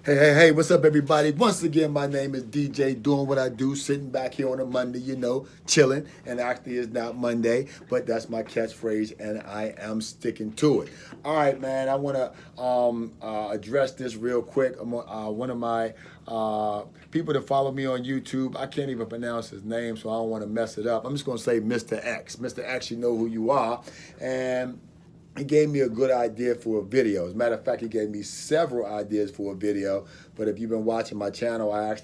Hey, what's up, everybody? Once again, my name is DJ, doing what I do, sitting back here on a Monday, chilling. And actually, it's not Monday, but that's my catchphrase, and I am sticking to it. All right, man, I want to address this real quick. One of my people that follow me on YouTube, I can't even pronounce his name, so I don't want to mess it up. I'm just going to say Mr. X. Mr. X, you know who you are. And he gave me a good idea for a video. As a matter of fact, he gave me several ideas for a video. But if you've been watching my channel, I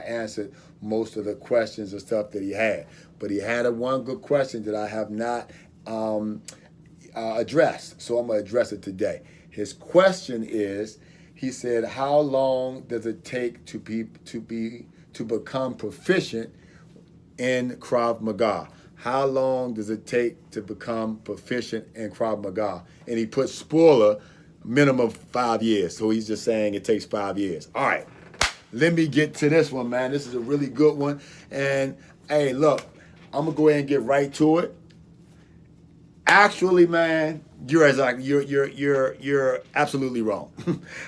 answered most of the questions and stuff that he had. But he had one good question that I have not addressed. So I'm going to address it today. His question is, he said, how long does it take to become proficient in Krav Maga? How long does it take to become proficient in Krav Maga? And he put spoiler, minimum 5 years. So he's just saying it takes 5 years. All right, let me get to this one, man. This is a really good one. And hey, look, I'm gonna go ahead and get right to it. Actually, man, you're absolutely wrong.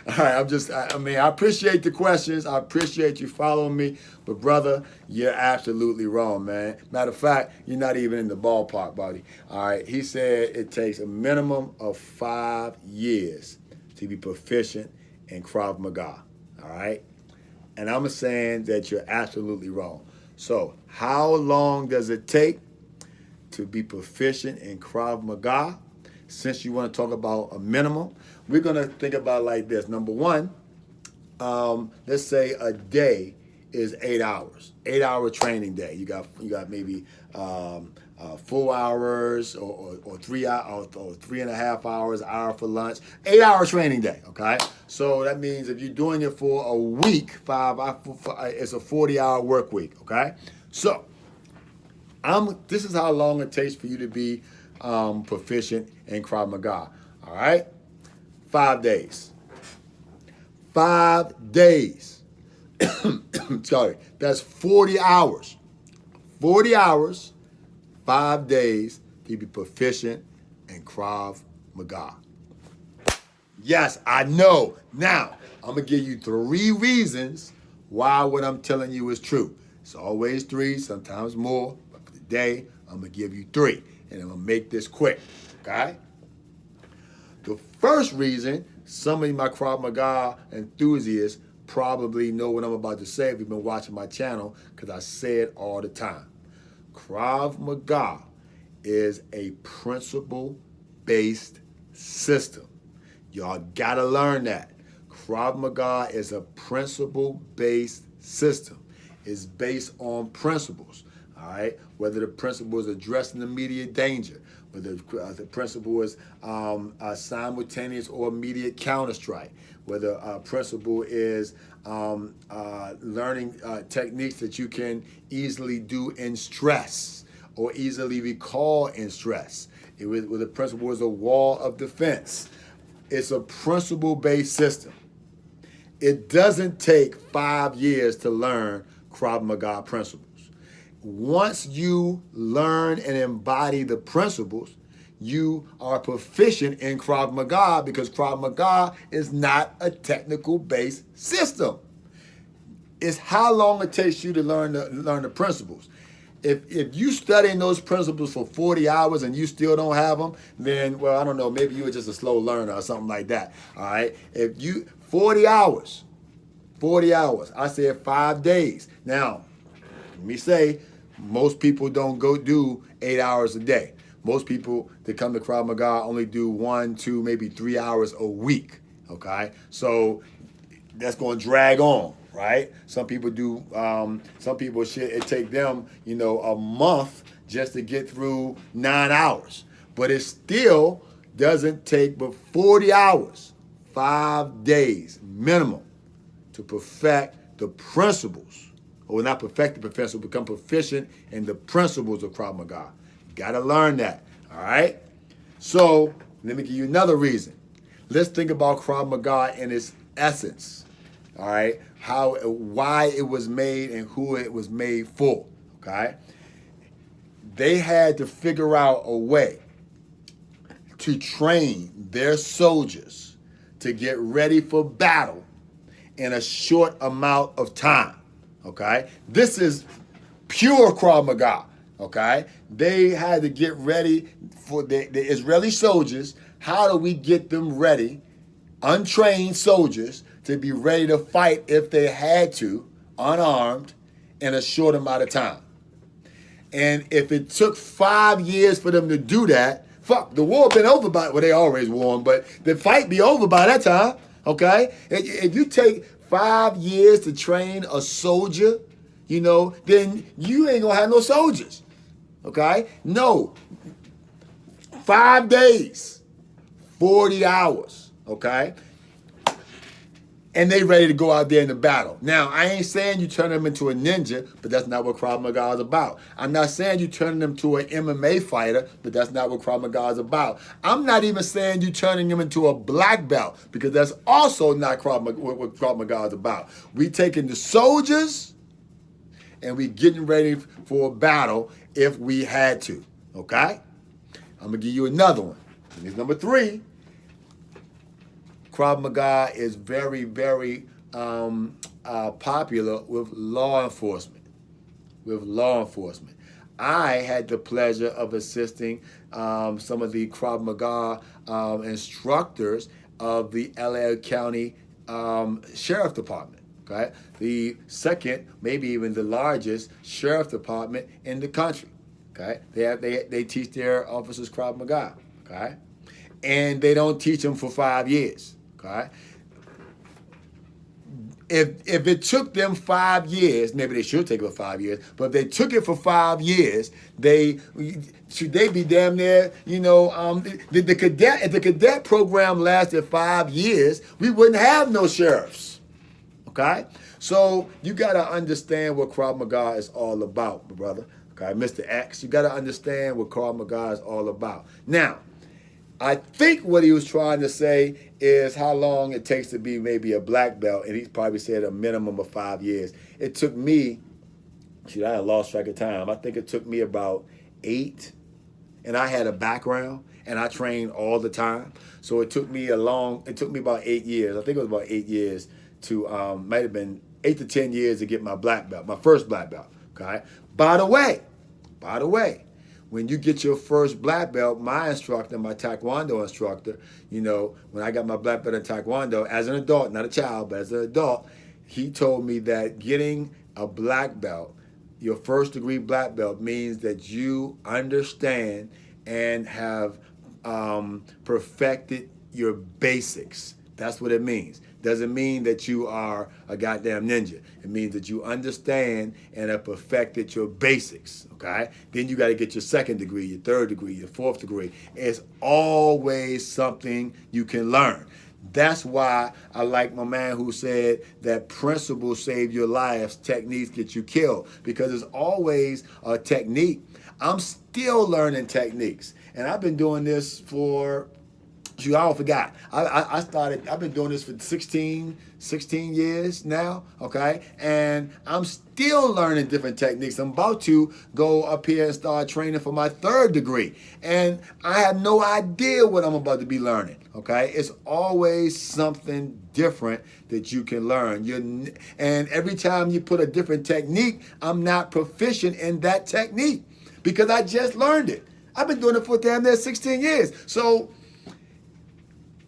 All right, I appreciate the questions. I appreciate you following me, but brother, you're absolutely wrong, man. Matter of fact, you're not even in the ballpark, buddy. All right, he said it takes a minimum of 5 years to be proficient in Krav Maga. All right, and I'm saying that you're absolutely wrong. So, how long does it take to be proficient in Krav Maga? Since you want to talk about a minimum, we're going to think about it like this. Number one, let's say a day is 8 hours, 8-hour training day. You got maybe 4 hours or 3 hours or 3.5 hours, hour for lunch, 8-hour training day. Okay, so that means if you're doing it for a week, it's a 40-hour work week. Okay, so this is how long it takes for you to be proficient in Krav Maga. All right, 5 days. 5 days. Sorry, that's 40 hours. 40 hours, 5 days to be proficient in Krav Maga. Yes, I know. Now, I'm going to give you 3 reasons why what I'm telling you is true. It's always 3, sometimes more. But for today, I'm going to give you 3. And I'm going to make this quick. Okay? The first reason, some of my Krav Maga enthusiasts probably know what I'm about to say if you've been watching my channel, because I say it all the time. Krav Maga is a principle-based system. Y'all gotta learn that. Krav Maga is a principle-based system. It's based on principles, all right? Whether the principle is addressing immediate danger, whether the principle is a simultaneous or immediate counterstrike, whether a principle is learning techniques that you can easily do in stress or easily recall in stress. Whether the principle is a wall of defense. It's a principle-based system. It doesn't take 5 years to learn Krav Maga principles. Once you learn and embody the principles, you are proficient in Krav Maga, because Krav Maga is not a technical-based system. It's how long it takes you to learn the principles. If you studying those principles for 40 hours and you still don't have them, then, well, I don't know, maybe you were just a slow learner or something like that, all right? 40 hours, I said 5 days. Now, let me say, most people don't go do 8 hours a day. Most people that come to Krav Maga only do 1, 2, maybe 3 hours a week, okay? So that's going to drag on, right? Some people it take them, a month just to get through 9 hours. But it still doesn't take but 40 hours, 5 days minimum, to perfect the principles. Or not perfect the principles, become proficient in the principles of Krav Maga. You gotta learn that, all right? So, let me give you another reason. Let's think about Krav Maga in its essence, all right? Why it was made and who it was made for, okay? They had to figure out a way to train their soldiers to get ready for battle in a short amount of time. Okay? This is pure Krav Maga. Okay? They had to get ready for the Israeli soldiers. How do we get them ready, untrained soldiers, to be ready to fight if they had to, unarmed, in a short amount of time? And if it took 5 years for them to do that, fuck, the war been over by, well, they always won, but the fight be over by that time, okay? If you take 5 years to train a soldier, you know, then you ain't gonna have no soldiers, okay? No, 5 days, 40 hours, okay? And they ready to go out there in the battle. Now, I ain't saying you turn them into a ninja, but that's not what Krav Maga is about. I'm not saying you turn them to an MMA fighter, but that's not what Krav Maga is about. I'm not even saying you turning them into a black belt, because that's also not what Krav Maga is about. We taking the soldiers and we getting ready for a battle if we had to, okay? I'm gonna give you another one. And it's number 3. Krav Maga is very, very popular with law enforcement. I had the pleasure of assisting some of the Krav Maga instructors of the LA County Sheriff Department. Okay, the second, maybe even the largest sheriff department in the country. Okay, they teach their officers Krav Maga. Okay, and they don't teach them for 5 years. Okay. If it took them 5 years, maybe they should take it for 5 years, but if they took it for 5 years, should they be damn near, you know, if the cadet program lasted 5 years, we wouldn't have no sheriffs. Okay? So you gotta understand what Krav Maga is all about, my brother. Okay, Mr. X, you gotta understand what Krav Maga is all about. Now, I think what he was trying to say is how long it takes to be maybe a black belt, and he probably said a minimum of 5 years. It took me, I had lost track of time. I think it took me about 8, and I had a background, and I trained all the time. So it took me about 8 years. I think it was about 8 years to, might have been 8 to 10 years to get my black belt, my first black belt, okay? By the way, when you get your first black belt, my instructor, my Taekwondo instructor, you know, when I got my black belt in Taekwondo, as an adult, not a child, but as an adult, he told me that getting a black belt, your first degree black belt, means that you understand and have perfected your basics. That's what it means. Doesn't mean that you are a goddamn ninja. It means that you understand and have perfected your basics, okay? Then you got to get your second degree, your third degree, your fourth degree. It's always something you can learn. That's why I like my man who said that principles save your lives, techniques get you killed, because it's always a technique. I'm still learning techniques, and I've been doing this for, I don't forgot. I've been doing this for 16 years now, okay? And I'm still learning different techniques. I'm about to go up here and start training for my third degree. And I have no idea what I'm about to be learning, okay? It's always something different that you can learn. And every time you put a different technique, I'm not proficient in that technique because I just learned it. I've been doing it for damn near 16 years. So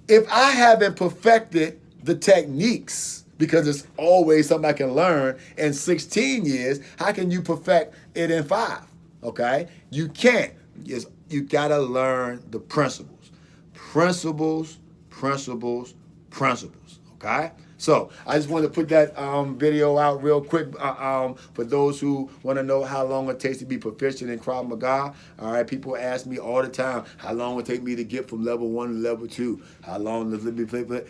if I haven't perfected the techniques, because it's always something I can learn, in 16 years, how can you perfect it in 5? Okay? You can't. You gotta learn the principles. Principles. Okay? So I just wanted to put that video out real quick for those who want to know how long it takes to be proficient in Krav Maga. All right, people ask me all the time, how long it take me to get from level 1 to level 2? How long does it be?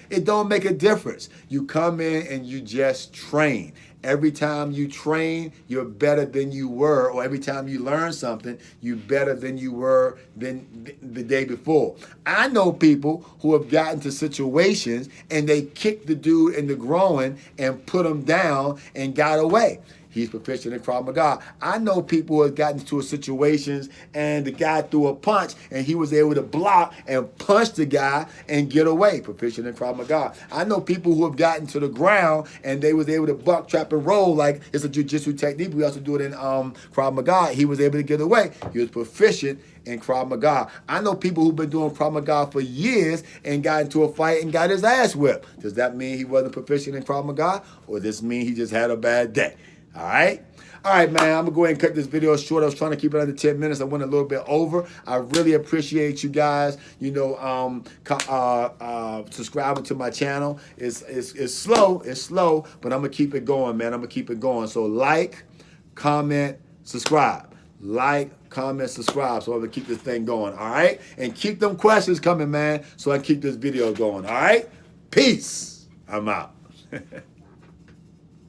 It don't make a difference. You come in and you just train. Every time you train, you're better than you were, or every time you learn something, you're better than you were than the day before. I know people who have gotten to situations and they kicked the dude in the groin and put him down and got away. he's proficient in Krav Maga. I know people who have gotten into situations and the guy threw a punch and he was able to block and punch the guy and get away, proficient in Krav Maga. I know people who have gotten to the ground and they was able to buck, trap, and roll like it's a jiu-jitsu technique. We also do it in Krav Maga. He was able to get away. He was proficient in Krav Maga. I know people who've been doing Krav Maga for years and got into a fight and got his ass whipped. Does that mean he wasn't proficient in Krav Maga, or does this mean he just had a bad day? All right? All right, man, I'm going to go ahead and cut this video short. I was trying to keep it under 10 minutes. I went a little bit over. I really appreciate you guys, subscribing to my channel. It's slow, but I'm going to keep it going, man. I'm going to keep it going. So like, comment, subscribe. Like, comment, subscribe, so I'm going to keep this thing going, all right? And keep them questions coming, man, so I keep this video going, all right? Peace. I'm out.